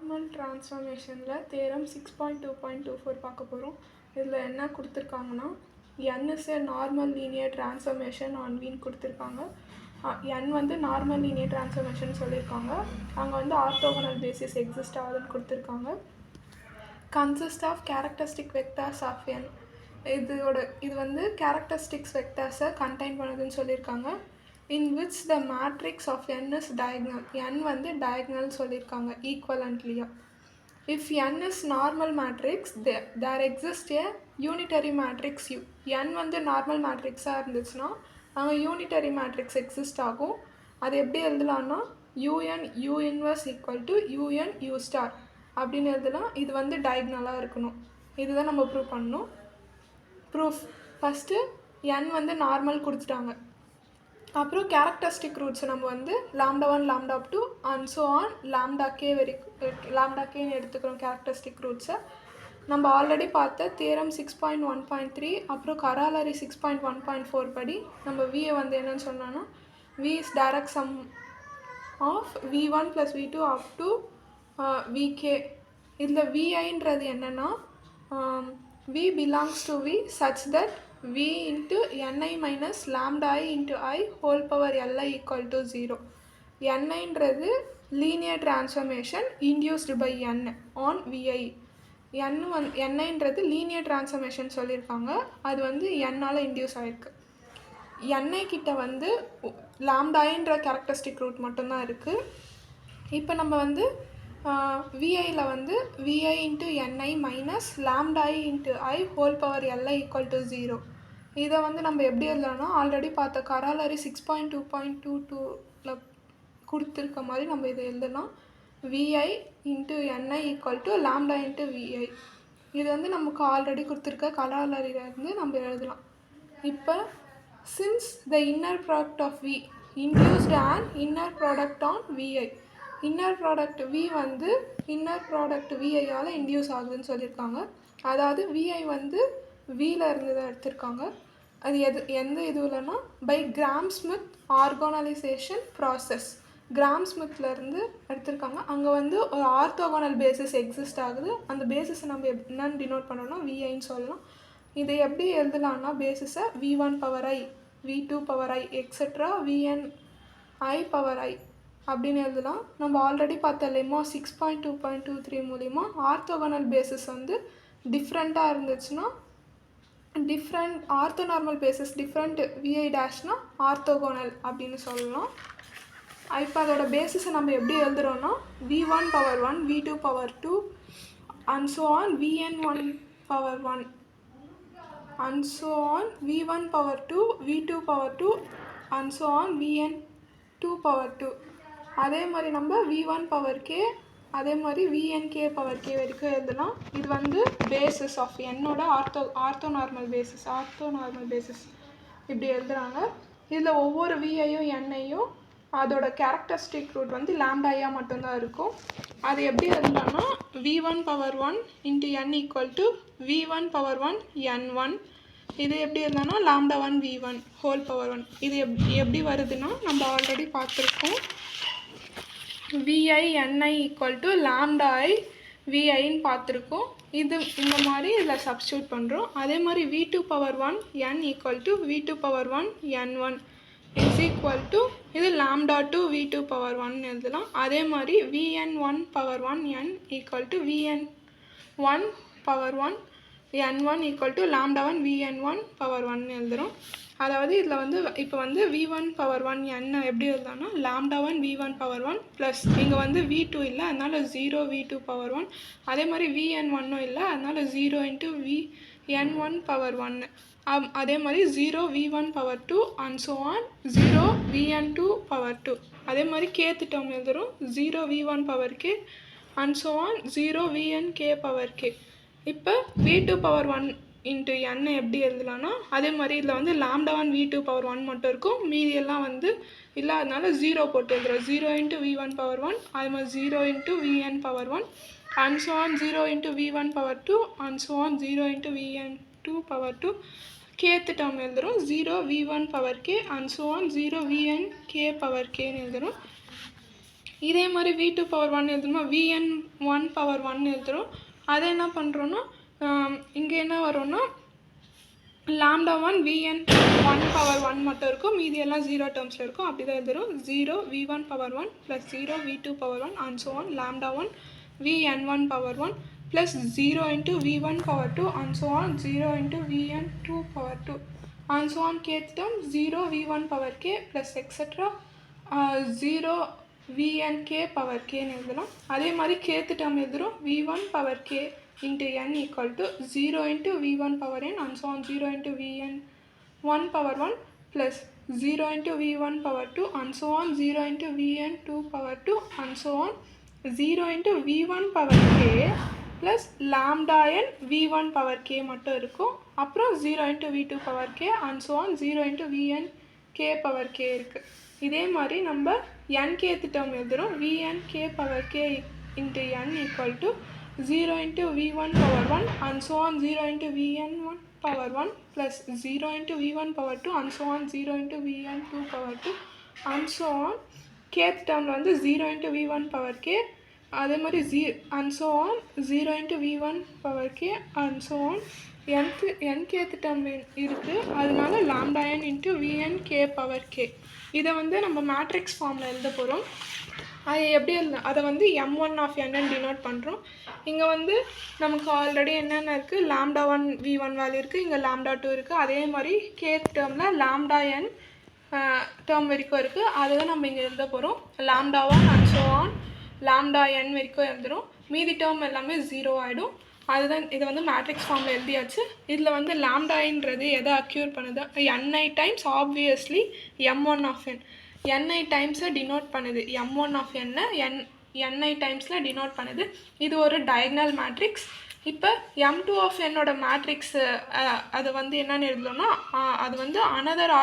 Normal ட்ரான்ஸ்ஃபார்மேஷனில் theorem 6.2.24 பார்க்க போகிறோம். இதில் என்ன கொடுத்துருக்காங்கன்னா n is a normal linear transformation on Vன்னு கொடுத்துருக்காங்க. n வந்து நார்மல் லீனியர் ட்ரான்ஸ்ஃபார்மேஷன் சொல்லியிருக்காங்க. அங்கே வந்து ஆர்த்தோகனல் பேசிஸ் எக்ஸிஸ்ட் ஆகுதுன்னு கொடுத்துருக்காங்க. Consist of characteristic vectors of n. இது வந்து கேரக்டரிஸ்டிக்ஸ் வெக்டார்ஸை கண்டெயின் பண்ணுதுன்னு சொல்லியிருக்காங்க. in which the matrix of n is diagonal. n வந்து diagonal சொல்லியிருக்காங்க ஈக்குவலண்ட்லியா. if n is normal matrix, there exists a unitary matrix U. n வந்து normal மேட்ரிக்ஸாக இருந்துச்சுன்னா அங்கே யூனிட்டரி மேட்ரிக்ஸ் எக்ஸிஸ்ட் ஆகும். அது எப்படி எழுதலான்னா un u inverse equal to un u star அப்படின்னு எழுதலாம். இது வந்து டயக்னலாக இருக்கணும். இதுதான் நம்ம ப்ரூவ் பண்ணணும். ப்ரூஃப் ஃபஸ்ட்டு n வந்து நார்மல் கொடுத்துட்டாங்க. அப்புறம் கேரக்டரிஸ்டிக் ரூட்ஸ் நம்ம வந்து λ1 λ2 அண்ட் ஸோ ஆன் λk λkன்னு எடுத்துக்கிறோம். கேரக்டரிஸ்டிக் ரூட்ஸை நம்ம ஆல்ரெடி பார்த்த தேரம் 6.1.3 அப்புறம் கராலரி 6.1.4 படி நம்ம வியை வந்து என்னன்னு சொன்னோன்னா v is direct sum of v1 + v2 up to vk. இதில் viன்றது என்னென்னா v belongs to v such that v into ni minus lambda I into I whole power li equal to 0. niன்றது linear transformation induced by n on vi. niன்றது linear transformation சொல்லியிருக்காங்க. அது வந்து n-ஆல் induce ஆகிருக்கு. ni கிட்ட வந்து lambdaன்ற characteristic root மட்டும்தான் இருக்குது. இப்போ நம்ம வந்து viயில் வந்து vi into ni minus lambda I into I whole power li equal to 0. இதை வந்து நம்ம எப்படி எழுதலாம்னா ஆல்ரெடி பார்த்த கராலரி 6.2.22ல் கொடுத்துருக்க மாதிரி நம்ம இதை எழுதலாம். vi into ni equal to lambda into vi. இது வந்து நமக்கு ஆல்ரெடி கொடுத்துருக்க கராலரியிலேருந்து நம்ம எழுதலாம். இப்போ since the inner product of v induced an inner product on vi. Inner product v வந்து இன்னர் ப்ராடக்ட் viஆல் இன்டியூஸ் ஆகுதுன்னு சொல்லியிருக்காங்க. அதாவது vi வந்து vயில் இருந்து தான் எடுத்திருக்காங்க. அது எந்த இதுலன்னா by Gram Schmidt orthogonalization process. Gram ஸ்மித்லேருந்து எடுத்திருக்காங்க. அங்கே வந்து ஒரு ஆர்த்தோகோனல் பேசிஸ் எக்ஸிஸ்ட் ஆகுது. அந்த பேசிஸை நம்ம என்னன்னு டினோட் பண்ணோம்னா viன்னு சொல்லலாம். இதை எப்படி எழுதலாம்னா பேசிஸை v1 power i v2 power i etcetera vn i power i அப்படின்னு எழுதலாம். நம்ம ஆல்ரெடி பார்த்த லெமோ 6.2.23 மூலிமா ஆர்த்தோகோனல் பேசிஸ் வந்து டிஃப்ரெண்ட்டாக இருந்துச்சுன்னா ஆர்த்தோநார்மல் பேசிஸ் டிஃப்ரெண்ட் vi டேஷ்னா ஆர்த்தோகோனல் அப்படின்னு சொல்லலாம். இப்போ அதோட பேசிஸை நம்ம எப்படி எழுதுகிறோன்னா v1 power 1 v2 power 2 and so on vn1 power 1 and so on v1 power 2 v2 power 2 and so on vn2 power 2. அதே மாதிரி நம்ம v1 பவர் k அதே மாதிரி vnk பவர் k வரைக்கும் எழுதலாம். இது வந்து பேசிஸ் ஆஃப் என்னோட ஆர்த்தோநார்மல் பேசிஸ் இப்படி எழுதுகிறாங்க. இதில் ஒவ்வொரு viயும் n-ஐயும் அதோட கேரக்டரிஸ்டிக் ரூட் வந்து λ மட்டும்தான் இருக்கும். அது எப்படி எழுதலாம்னா v1 power 1 into n equal to v1 power 1 n1. இது எப்படி எழுதலாம்னா λ1 v1 ஹோல் பவர் 1. இது எப்படி வருதுன்னா நம்ம ஆல்ரெடி பார்த்துருக்கோம். vi ni equal to lambda I viன்னு பார்த்துருக்கோம். இது இந்த மாதிரி இதில் சப்ஸ்டியூட் பண்ணுறோம். அதே மாதிரி v2 power 1 n equal to v2 power 1 n1 is equal to இது λ2 v2 பவர் 1 எழுதலாம். அதே மாதிரி vn1 power 1 n equal to vn1 power 1 n1 equal to λ1 vn1 power 1 எழுதுகிறோம். அதாவது இதில் வந்து இப்போ வந்து v1 பவர் 1 n எப்படி எழுதலாம்னா λ1 v1 பவர் 1 ப்ளஸ் இங்கே வந்து v2 இல்லை அதனால் 0 v2 பவர் 1. அதே மாதிரி vn1 இல்லை அதனால் 0 இன்ட்டு vn1 பவர் 1. அதே மாதிரி 0 v1 power 2 and so on 0 vn2 power 2. அதே மாதிரி kth டேர்ம் எழுதுகிறோம் 0 v1 power k and so on 0 vnk power k. இப்போ v2 பவர் 1 இன்ட்டு n எப்படி எழுதலாம்னா அதே மாதிரி இதில் வந்து λ1 v2 பவர் 1 மட்டும் இருக்கும். மீதியெல்லாம் வந்து இல்லை அதனால 0 போட்டு எழுதுகிறோம். 0 இன்ட்டு v1 பவர் 1 அதே மாதிரி 0 into vn power 1 and so on 0 into v1 power 2 and so on 0 into vn2 power 2. kth term எழுதுகிறோம் 0 v1 power k and so on 0 vnk power kன்னு எழுதுகிறோம். இதே மாதிரி v2 பவர் 1 எழுதணுமா vn1 பவர் 1 எழுதுகிறோம். அதை என்ன பண்ணுறோன்னா இங்கே என்ன வரும்னா லாம்டா 1 vn1 பவர் 1 மட்டும் இருக்கும், மீதி எல்லாம் 0 டேர்ம்ஸில் இருக்கும். அப்படி தான் எழுதுகிறோம். 0 v1 power 1 plus 0 v2 power 1 and so on lambda 1 vn1 power 1 plus 0 into v1 power 2 and so on 0 into vn2 power 2 and so on kth term 0 v1 power k plus etc 0 vnk power k ன்னு எழுதலாம். அதே மாதிரி kth term எழுதுகிறோம் v1 power k into n equal to 0 into v1 power n and so on 0 into vn1 power 1 plus 0 into v1 power 2 and so on 0 into vn2 power 2 and so on 0 into v1 power k plus lambda n v1 power k மட்டும் இருக்கும். அப்புறம் 0 into v2 power k and so on 0 into vn k power k இருக்குது. இதே மாதிரி நம்ம nkth term எழுதுகிறோம் vnk power k into n equal to 0 into v1 power 1 and so on 0 into vn1 power 1 plus 0 into v1 power 2 and so on 0 into vn2 power 2 and so on kth term வந்து 0 into v1 power k அதே மாதிரி and so on 0 into v1 power k and so on nkth term இருக்குது. அதனால lambda n into vn k power k. இதை வந்து நம்ம matrix ஃபார்மில் எழுத போகிறோம். அது எப்படி அதை வந்து m1 of n டினோட் பண்ணுறோம். இங்கே வந்து நமக்கு ஆல்ரெடி என்னென்ன இருக்குது, லாம்டா 1 v1 வேல்யூ இருக்குது, இங்கே லாம்டா 2 இருக்குது. அதே மாதிரி kth டேர்மில் லாம்டா n டேர்ம் வரைக்கும் இருக்குது. அதுதான் நம்ம இங்கே எழுத போகிறோம். Lambda 1 and so on lambda n வரைக்கும் எழுதுகிறோம். மீதி டேர்ம் எல்லாமே 0 ஆகிடும். அதுதான் இதை வந்து மேட்ரிக்ஸ் ஃபார்மில் எழுதியாச்சு. இதில் வந்து லாம்டான்றது எதை அக்யூர் பண்ணுது, ni times obviously m1 of n ni டைம்ஸை டினோட் பண்ணுது. m1 of ni டைம்ஸில் டினோட் பண்ணுது. இது ஒரு டயக்னல் மேட்ரிக்ஸ். இப்போ m2 of n-ஓட மேட்ரிக்ஸ் அது வந்து என்னென்னு எழுதணும்னா அது வந்து அனதர்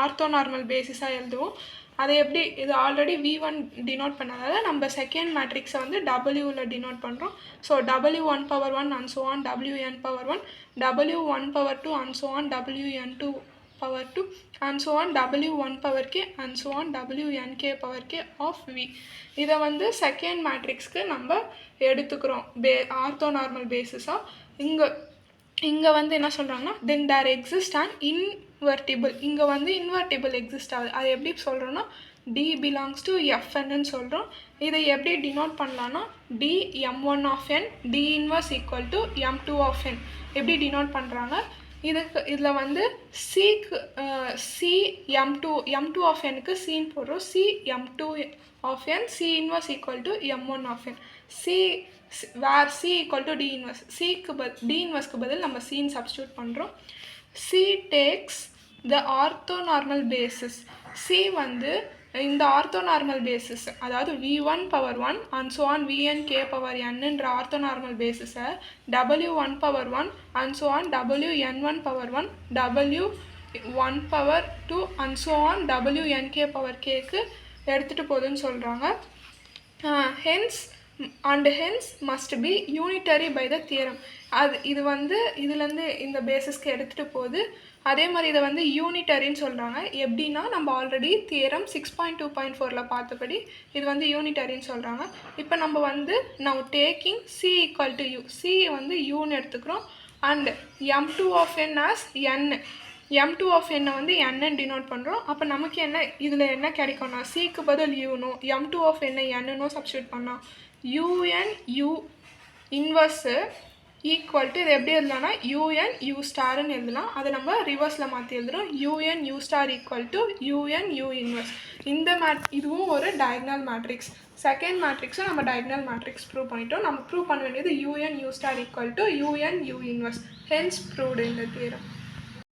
ஆர்த்தோனார்மல் பேசிஸாக எழுதுவோம். அதை எப்படி, இது ஆல்ரெடி v1 டினோட் பண்ணதால நம்ம செகண்ட் மேட்ரிக்ஸை வந்து wவில் டினோட் பண்ணுறோம். So w1 power 1 and so on wn power 1 w1 power 2 and so on wn2 power 2 and so on w1 power k and so on wnk power k of v. இதை வந்து second மேட்ரிக்ஸ்க்கு நம்ம எடுத்துக்கிறோம் orthonormal பேசிஸாக. இங்கே வந்து என்ன சொல்கிறாங்கன்னா தென் there exist and invertible. இங்கே வந்து இன்வெர்டிபிள் எக்ஸிஸ்ட் ஆகுது. அது எப்படி சொல்கிறோன்னா d belongs to fn சொல்கிறோம். இதை எப்படி டினோட் பண்ணலான்னா d m1 of n d inverse equal to m2 of n எப்படி டினோட் பண்ணுறாங்க. இதில் வந்து c m2 of nக்கு c போடுறோம். c m2 of n c inverse equal to m1 of n where c equal to d inverse. d inverseக்கு பதில் நம்ம c substitute பண்ணுறோம். c takes the orthonormal basis. c வந்து இந்த orthonormal basis, அதாவது v1 power 1 and so on vnk power nன்ற orthonormal பேசிஸை w1 power 1 and so on wn1 power 1 w1 power 2 and so on wnk power kக்கு எடுத்துகிட்டு போகுதுன்னு சொல்கிறாங்க. hence must be unitary by the theorem. இது வந்து இதுலேருந்து இந்த பேசிஸ்க்கு எடுத்துகிட்டு போகுது. அதே மாதிரி இதை வந்து யூனிட்டரின்னு சொல்கிறாங்க. எப்படின்னா நம்ம ஆல்ரெடி தியரம் 6.2.4ல் பார்த்தபடி இது வந்து யூனிட்டரின்னு சொல்கிறாங்க. இப்போ நம்ம வந்து now taking c equal to u, c வந்து uன்னு எடுத்துக்கிறோம் and m2 of n as n, m2 of n வந்து n டினோட் பண்ணுறோம். அப்போ நமக்கு என்ன இதில் என்ன கிடைக்கும்னா cக்கு பதில் uனும் m2 of n n substitute பண்ணோம். un u inverse equal to இது எப்படி எழுதலாம்னா un u ஸ்டார்னு எழுதலாம். அதை நம்ம ரிவர்ஸில் மாற்றி எழுதுகிறோம். un u star equal to un u inverse. இதுவும் ஒரு டயக்னல் மேட்ரிக்ஸ். செகண்ட் மேட்ரிக்ஸும் நம்ம டயக்னல் மேட்ரிக்ஸ் ப்ரூவ் பண்ணிட்டோம். நம்ம ப்ரூவ் பண்ண வேண்டியது un u star equal to un u inverse. Hence proved இந்த தியரம்.